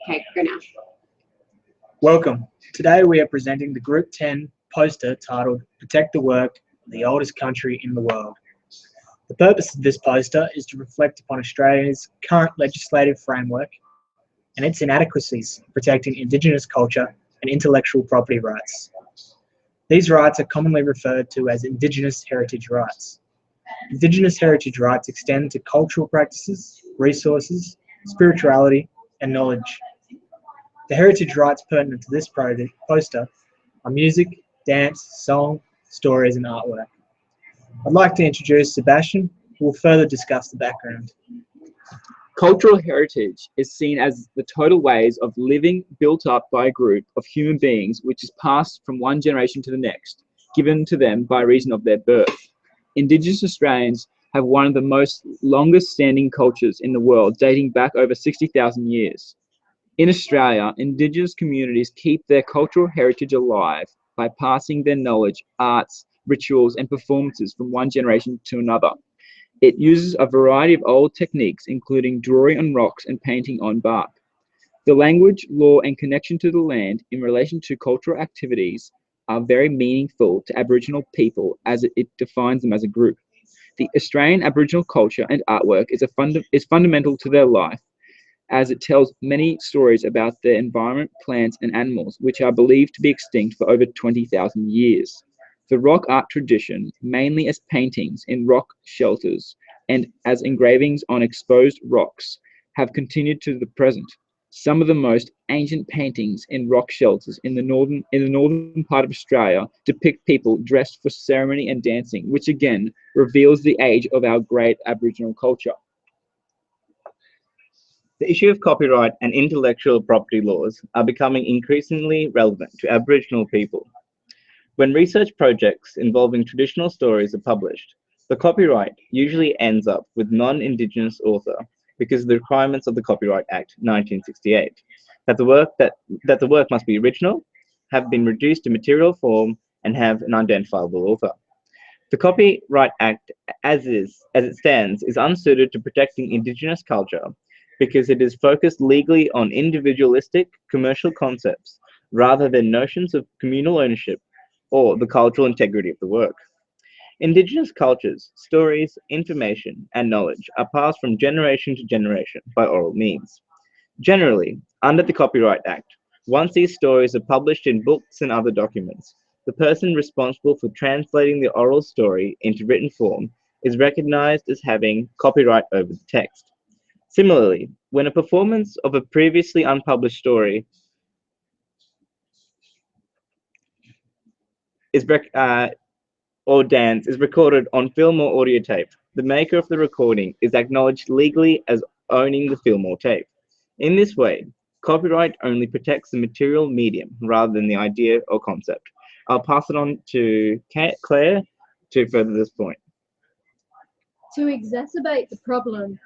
Okay, go now. Welcome. Today we are presenting the Group 10 poster titled Protect the Work of the Oldest Country in the World. The purpose of this poster is to reflect upon Australia's current legislative framework and its inadequacies in protecting Indigenous culture and intellectual property rights. These rights are commonly referred to as Indigenous heritage rights. Indigenous heritage rights extend to cultural practices, resources, spirituality, and knowledge. The heritage rights pertinent to this poster are music, dance, song, stories, and artwork. I'd like to introduce Sebastian, who will further discuss the background. Cultural heritage is seen as the total ways of living built up by a group of human beings which is passed from one generation to the next, given to them by reason of their birth. Indigenous Australians have one of the most longest standing cultures in the world, dating back over 60,000 years. In Australia, Indigenous communities keep their cultural heritage alive by passing their knowledge, arts, rituals, and performances from one generation to another. It uses a variety of old techniques, including drawing on rocks and painting on bark. The language, law, and connection to the land in relation to cultural activities are very meaningful to Aboriginal people as it defines them as a group. The Australian Aboriginal culture and artwork is fundamental to their life, as it tells many stories about their environment, plants, and animals, which are believed to be extinct for over 20,000 years. The rock art tradition, mainly as paintings in rock shelters and as engravings on exposed rocks, have continued to the present. Some of the most ancient paintings in rock shelters in the northern part of Australia depict people dressed for ceremony and dancing, which again reveals the age of our great Aboriginal culture. The issue of copyright and intellectual property laws are becoming increasingly relevant to Aboriginal people. When research projects involving traditional stories are published, the copyright usually ends up with non-Indigenous author because of the requirements of the Copyright Act 1968, that the work must be original, have been reduced to material form, and have an identifiable author. The Copyright Act, as it stands, is unsuited to protecting Indigenous culture because it is focused legally on individualistic commercial concepts rather than notions of communal ownership or the cultural integrity of the work. Indigenous cultures, stories, information, and knowledge are passed from generation to generation by oral means. Generally, under the Copyright Act, once these stories are published in books and other documents, the person responsible for translating the oral story into written form is recognized as having copyright over the text. Similarly, when a performance of a previously unpublished story or dance is recorded on film or audio tape, the maker of the recording is acknowledged legally as owning the film or tape. In this way, copyright only protects the material medium rather than the idea or concept. I'll pass it on to Claire to further this point. To exacerbate the problem,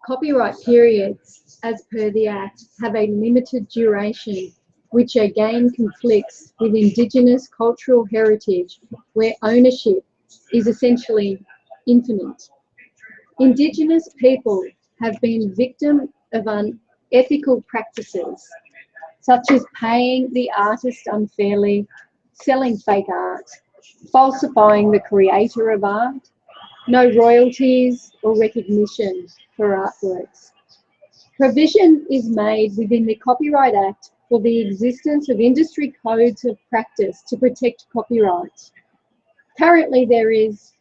copyright periods, as per the Act, have a limited duration, which again conflicts with Indigenous cultural heritage, where ownership is essentially infinite. Indigenous people have been victim of unethical practices, such as paying the artist unfairly, selling fake art, falsifying the creator of art, no royalties or recognition for artworks. Provision is made within the Copyright Act for the existence of industry codes of practice to protect copyright. Currently, there is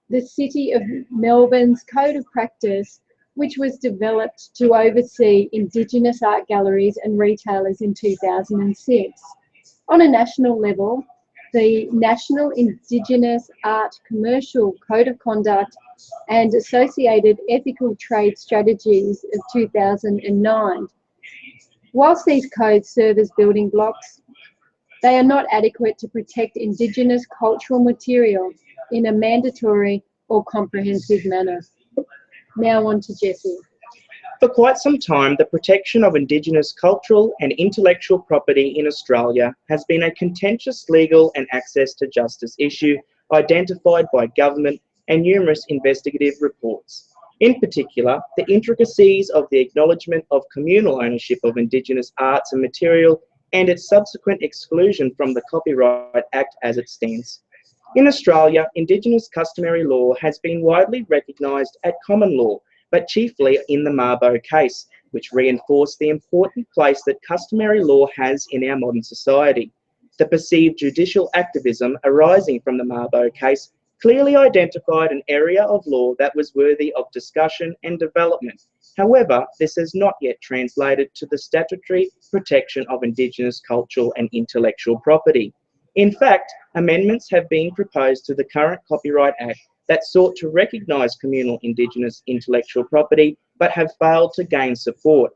the City of Melbourne's Code of Practice, which was developed to oversee Indigenous art galleries and retailers in 2006. On a national level, the National Indigenous Art Commercial Code of Conduct and Associated Ethical Trade Strategies of 2009. Whilst these codes serve as building blocks, they are not adequate to protect Indigenous cultural material in a mandatory or comprehensive manner. Now on to Jesse. For quite some time, the protection of Indigenous cultural and intellectual property in Australia has been a contentious legal and access to justice issue identified by government and numerous investigative reports. In particular, the intricacies of the acknowledgement of communal ownership of Indigenous arts and material and its subsequent exclusion from the Copyright Act as it stands. In Australia, Indigenous customary law has been widely recognised at common law, but chiefly in the Mabo case, which reinforced the important place that customary law has in our modern society. The perceived judicial activism arising from the Mabo case clearly identified an area of law that was worthy of discussion and development. However, this has not yet translated to the statutory protection of Indigenous cultural and intellectual property. In fact, amendments have been proposed to the current Copyright Act that sought to recognise communal Indigenous intellectual property but have failed to gain support.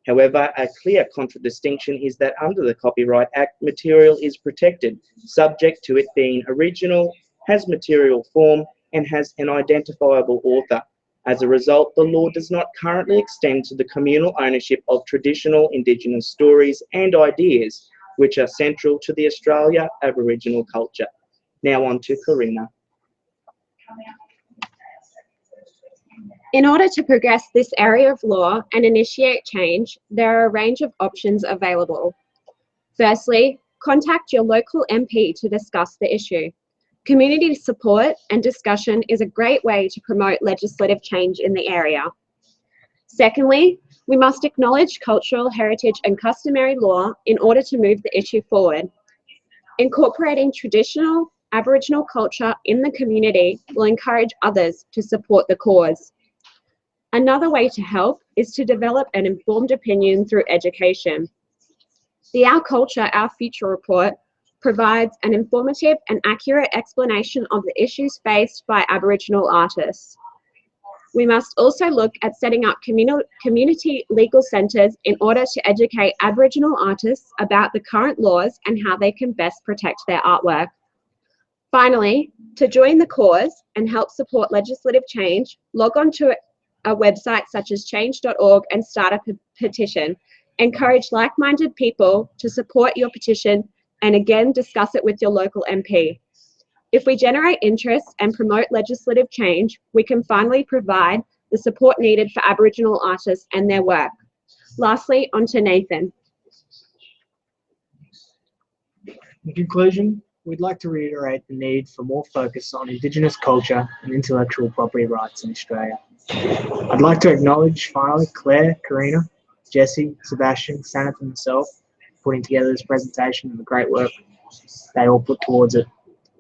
However, a clear contradistinction is that under the Copyright Act, material is protected, subject to it being original, has material form, and has an identifiable author. As a result, the law does not currently extend to the communal ownership of traditional Indigenous stories and ideas, which are central to the Australia Aboriginal culture. Now on to Karina. In order to progress this area of law and initiate change, there are a range of options available. Firstly, contact your local MP to discuss the issue. Community support and discussion is a great way to promote legislative change in the area. Secondly, we must acknowledge cultural heritage and customary law in order to move the issue forward. Incorporating traditional Aboriginal culture in the community will encourage others to support the cause. Another way to help is to develop an informed opinion through education. The Our Culture, Our Future report provides an informative and accurate explanation of the issues faced by Aboriginal artists. We must also look at setting up community legal centres in order to educate Aboriginal artists about the current laws and how they can best protect their artwork. Finally, to join the cause and help support legislative change, log on to a website such as change.org and start a petition. Encourage like-minded people to support your petition and again discuss it with your local MP. If we generate interest and promote legislative change, we can finally provide the support needed for Aboriginal artists and their work. Lastly, on to Nathan. In conclusion, we'd like to reiterate the need for more focus on Indigenous culture and intellectual property rights in Australia. I'd like to acknowledge finally Claire, Karina, Jesse, Sebastian, Sanath and myself for putting together this presentation and the great work they all put towards it.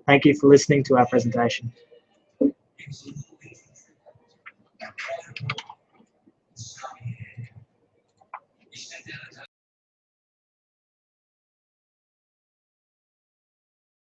Thank you for listening to our presentation.